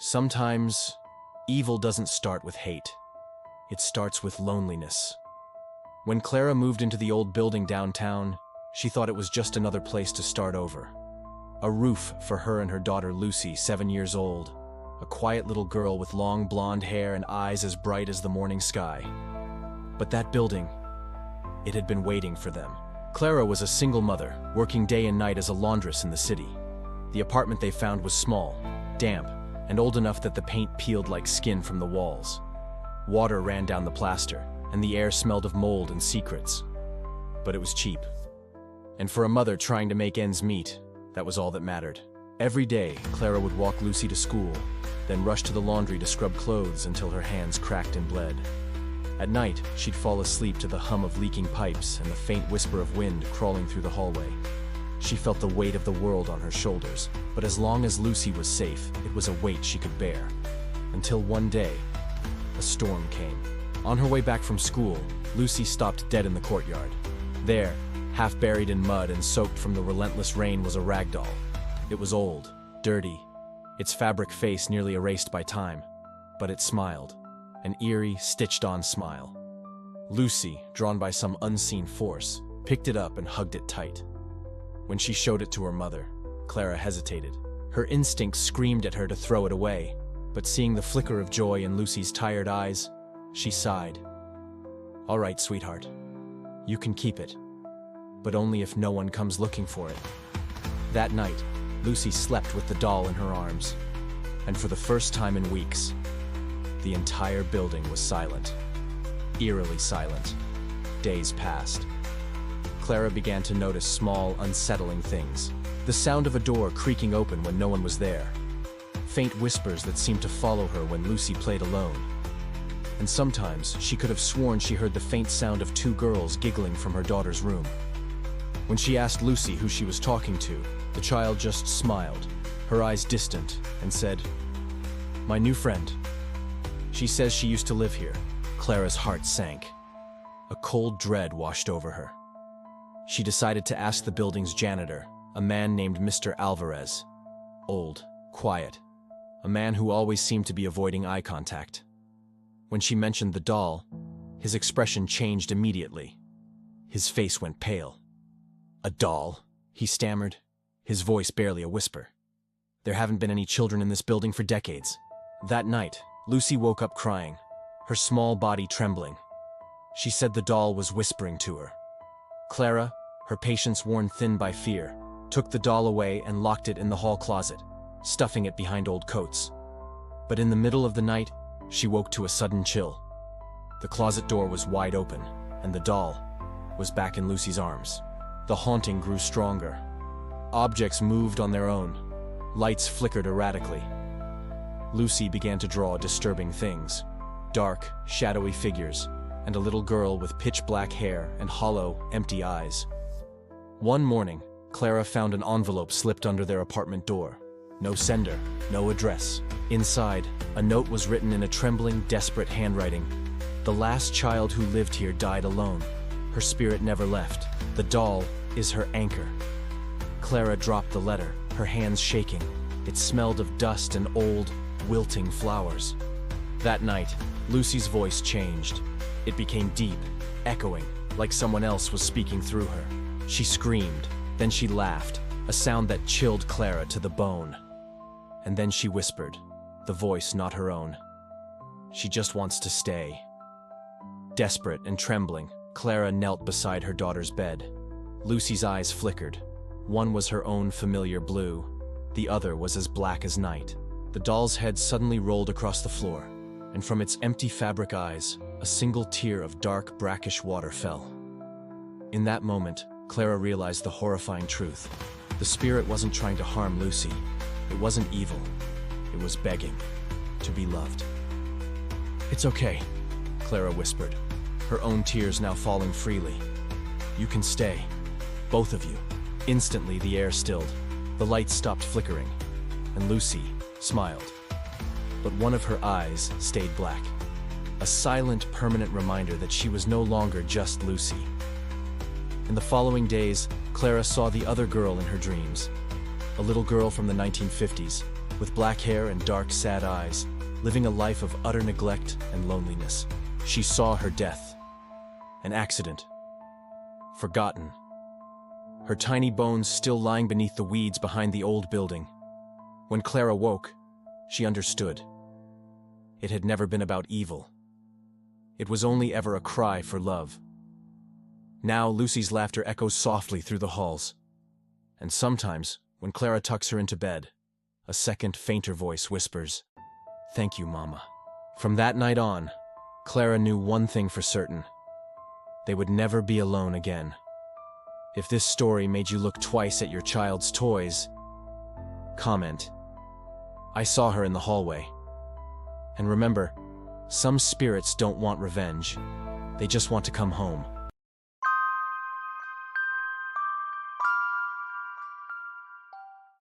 Sometimes, evil doesn't start with hate. It starts with loneliness. When Clara moved into the old building downtown, she thought it was just another place to start over. A roof for her and her daughter Lucy, 7 years old. A quiet little girl with long blonde hair and eyes as bright as the morning sky. But that building, it had been waiting for them. Clara was a single mother, working day and night as a laundress in the city. The apartment they found was small, damp, and old enough that the paint peeled like skin from the walls. Water ran down the plaster, and the air smelled of mold and secrets. But it was cheap. And for a mother trying to make ends meet, that was all that mattered. Every day, Clara would walk Lucy to school, then rush to the laundry to scrub clothes until her hands cracked and bled. At night, she'd fall asleep to the hum of leaking pipes and the faint whisper of wind crawling through the hallway. She felt the weight of the world on her shoulders, but as long as Lucy was safe, it was a weight she could bear. Until one day, a storm came. On her way back from school, Lucy stopped dead in the courtyard. There, half buried in mud and soaked from the relentless rain, was a rag doll. It was old, dirty, its fabric face nearly erased by time, but it smiled, an eerie, stitched-on smile. Lucy, drawn by some unseen force, picked it up and hugged it tight. When she showed it to her mother, Clara hesitated. Her instinct screamed at her to throw it away, but seeing the flicker of joy in Lucy's tired eyes, she sighed. "All right, sweetheart. You can keep it, but only if no one comes looking for it." That night, Lucy slept with the doll in her arms, and for the first time in weeks, the entire building was silent. Eerily silent. Days passed. Clara began to notice small, unsettling things. The sound of a door creaking open when no one was there. Faint whispers that seemed to follow her when Lucy played alone. And sometimes she could have sworn she heard the faint sound of two girls giggling from her daughter's room. When she asked Lucy who she was talking to, the child just smiled, her eyes distant, and said, "My new friend. She says she used to live here." Clara's heart sank. A cold dread washed over her. She decided to ask the building's janitor, a man named Mr. Alvarez. Old, quiet, a man who always seemed to be avoiding eye contact. When she mentioned the doll, his expression changed immediately. His face went pale. "A doll?" he stammered, his voice barely a whisper. "There haven't been any children in this building for decades." That night, Lucy woke up crying, her small body trembling. She said the doll was whispering to her. Clara, her patience worn thin by fear, took the doll away and locked it in the hall closet, stuffing it behind old coats. But in the middle of the night, she woke to a sudden chill. The closet door was wide open, and the doll was back in Lucy's arms. The haunting grew stronger. Objects moved on their own. Lights flickered erratically. Lucy began to draw disturbing things. Dark, shadowy figures, and a little girl with pitch-black hair and hollow, empty eyes. One morning, Clara found an envelope slipped under their apartment door. No sender, no address. Inside, a note was written in a trembling, desperate handwriting. "The last child who lived here died alone. Her spirit never left. The doll is her anchor." Clara dropped the letter, her hands shaking. It smelled of dust and old, wilting flowers. That night, Lucy's voice changed. It became deep, echoing, like someone else was speaking through her. She screamed, then she laughed, a sound that chilled Clara to the bone. And then she whispered, the voice not her own. "She just wants to stay." Desperate and trembling, Clara knelt beside her daughter's bed. Lucy's eyes flickered. One was her own familiar blue. The other was as black as night. The doll's head suddenly rolled across the floor, and from its empty fabric eyes, a single tear of dark, brackish water fell. In that moment, Clara realized the horrifying truth. The spirit wasn't trying to harm Lucy. It wasn't evil. It was begging to be loved. "It's okay," Clara whispered, her own tears now falling freely. "You can stay, both of you." Instantly, the air stilled. The lights stopped flickering, and Lucy smiled. But one of her eyes stayed black. A silent, permanent reminder that she was no longer just Lucy. In the following days, Clara saw the other girl in her dreams. A little girl from the 1950s, with black hair and dark, sad eyes, living a life of utter neglect and loneliness. She saw her death. An accident. Forgotten. Her tiny bones still lying beneath the weeds behind the old building. When Clara woke, she understood. It had never been about evil. It was only ever a cry for love. Now Lucy's laughter echoes softly through the halls. And sometimes, when Clara tucks her into bed, a second, fainter voice whispers, "Thank you, Mama." From that night on, Clara knew one thing for certain. They would never be alone again. If this story made you look twice at your child's toys, comment, "I saw her in the hallway." And remember, some spirits don't want revenge. They just want to come home.